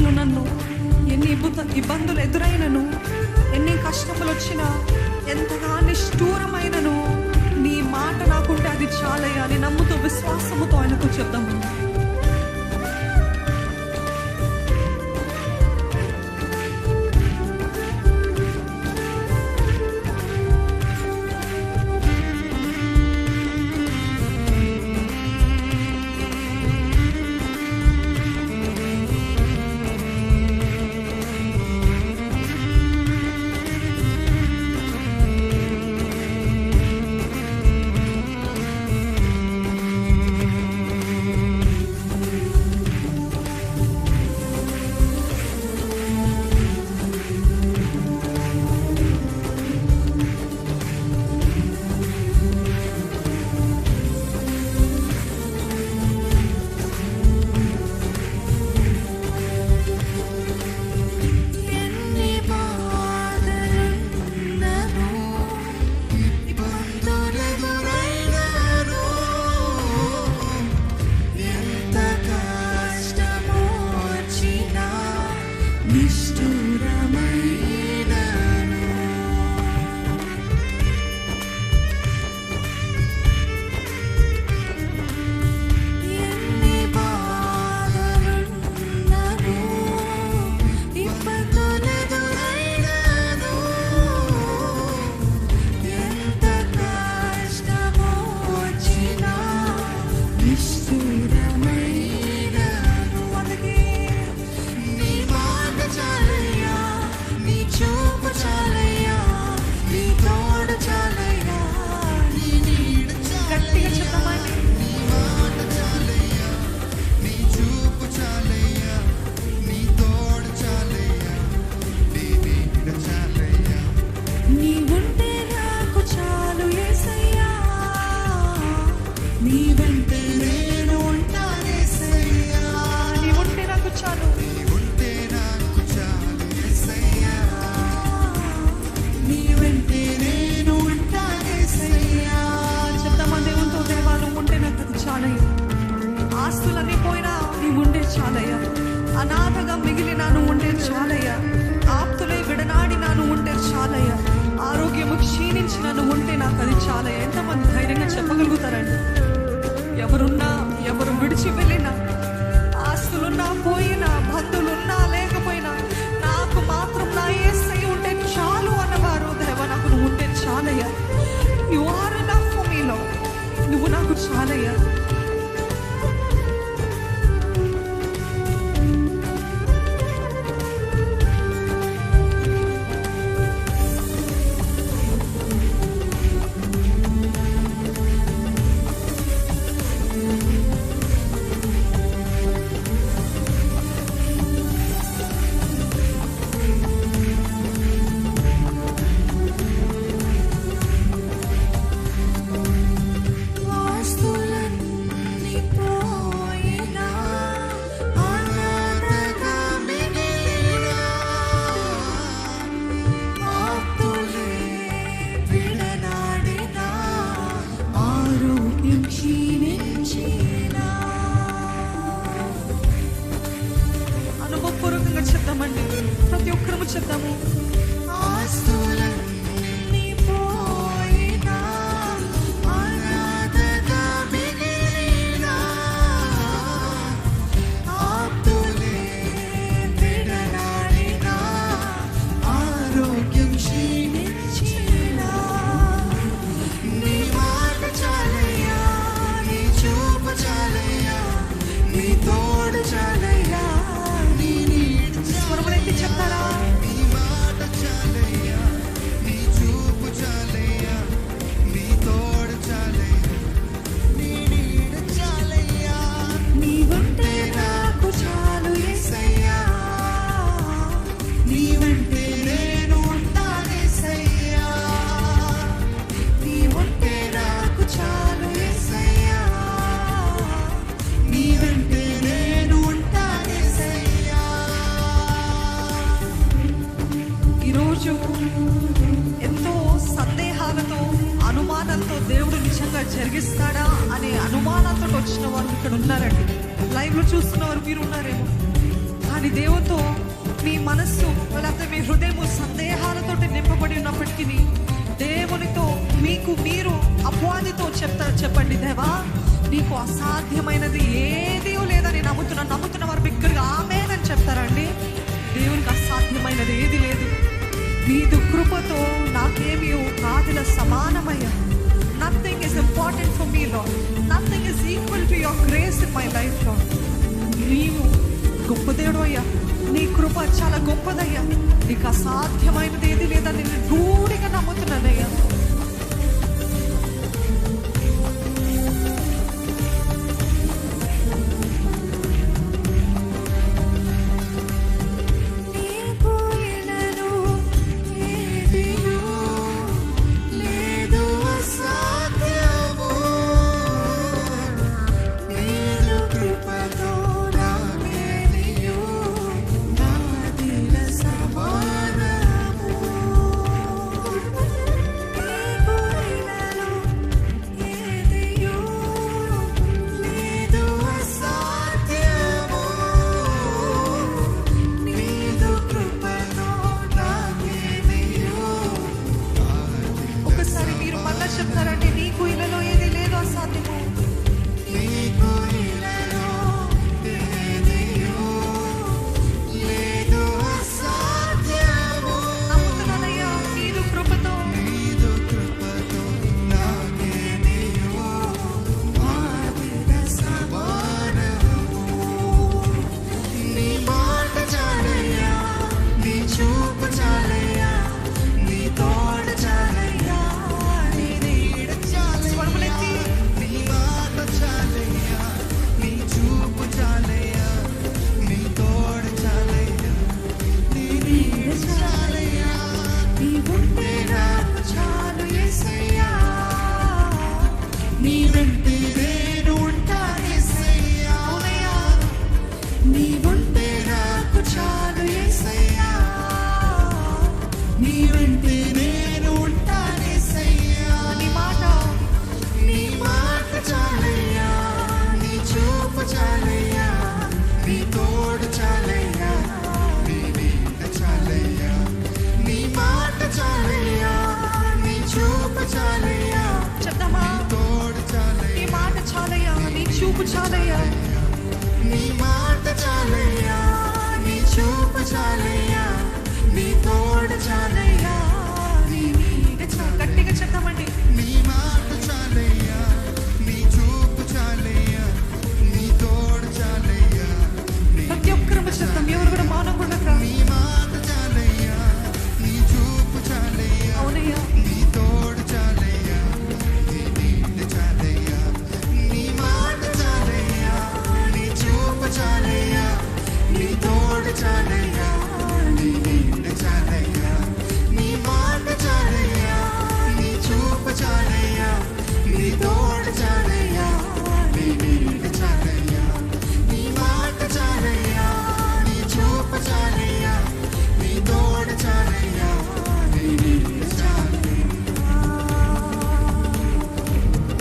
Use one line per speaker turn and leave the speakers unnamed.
శోధనలు నన్ను ఎన్ని ఇబ్బందులు ఎదురైనను, ఎన్ని కష్టములు వచ్చినా, ఎంతగా నిష్ఠూరమైనను నీ మాట నాకుంటే అది చాలయ్యా అని నమ్ముతూ విశ్వాసముతో ఆయనకు చెప్దాము. ఆస్తులన్నీ పోయినా నీ ఉండే చాలయ్యా. అనాథగా మిగిలిన నువ్వు ఉండే చాలయ్యా. ఆప్తులై విడనాడి నన్ను ఉంటే చాలయ్యా. ఆరోగ్యము క్షీణించి నన్ను ఉంటే నాకు అది చాలయ్యా. ఎంతమంది ధైర్యంగా చెప్పగలుగుతారండి? ఎవరున్నా, ఎవరు విడిచి వెళ్ళినా, ఆస్తులున్నా పోయినా, బంధువులున్నా లేకపోయినా, నాకు మాత్రం నా యేసయ్య ఉంటే చాలు అన్నవారు, దేవా నాకు నువ్వు ఉంటే చాలయ్యా. You are enough for me lord. నువ్వు నాకు చాలయ్యా. అనుభవపూర్వకంగా చెప్తామండి, ప్రతి ఒక్కరము చెప్తాము. ఎంతో సందేహాలతో, అనుమానంతో దేవుడు నిజంగా జరిగిస్తాడా అనే అనుమానంతో వచ్చిన వారు ఇక్కడ ఉన్నారండి. లైవ్ లో చూస్తున్న వారు మీరు ఉన్నారేమో. కానీ దేవునితో మీ మనస్సు లేకపోతే మీ హృదయము సందేహాలతో నింపబడి ఉన్నప్పటికీ దేవునితో మీకు మీరు అపవాదితో చెప్పండి, దేవా నీకు అసాధ్యమైనది ఏదీ లేదని నమ్ముతున్న వారు బిగ్గరగా ఆమేన్ చెప్తారండి. దేవునికి అసాధ్యమైనది ఏది లేదు. నీదు కృపతో నాకేమీ కాదుల సమానమయ్యా. Nothing is important for me lord, nothing is equal to your grace in my life lord. నీవు గొప్ప దేవుడు అయ్యా, నీ కృప చాలా గొప్పదయ్యా. నీకు అసాధ్యమైనది ఏది లేదని నేను రూఢిగా నమ్ముతున్నానయ్యా. చెప్తారంటే నీకు ఇలలో ఏది లేదు అసాధ్యము. నమ్ముతున్నానయ్యా నీదు కృపతో
నీ మాట చాలయ్యా, నీ చూపు చాలయ్యా, నీ తోడ చాలయ్యా, నీ నీడ చాలయ్యా, నీ మాట చాలయ్యా, నీ చూపు చాలయ్యా, నీ తోడ చాలయ్యా, నీ నీడ చాలయ్యా, నీ ఉంటే నాకు చాలు యేసయ్యా, నీ వెంటే నేను ఉంటాను యేసయ్యా, నీ ఉంటే నాకు చాలు యేసయ్యా, నీ వెంటే నేను ఉంటాను యేసయ్యా. నీ మాట చాలయ్యా, నీ చూపు చాలయ్యా, నీ తోడు చాలయ్యా, నీ నీడ చాలయ్యా, నీ మాట చాలయ్యా, నీ చూపు చాలయ్యా,
చెప్తామా?
తోడు చాలయ్యా,
నీ మాట చాలయ్యా, నీ చూపు చాలయ్యా,
నీ మాట చాలయ్యా, నీ చూపు చాలయ్యా, నీ తోడు చాలయ్యా.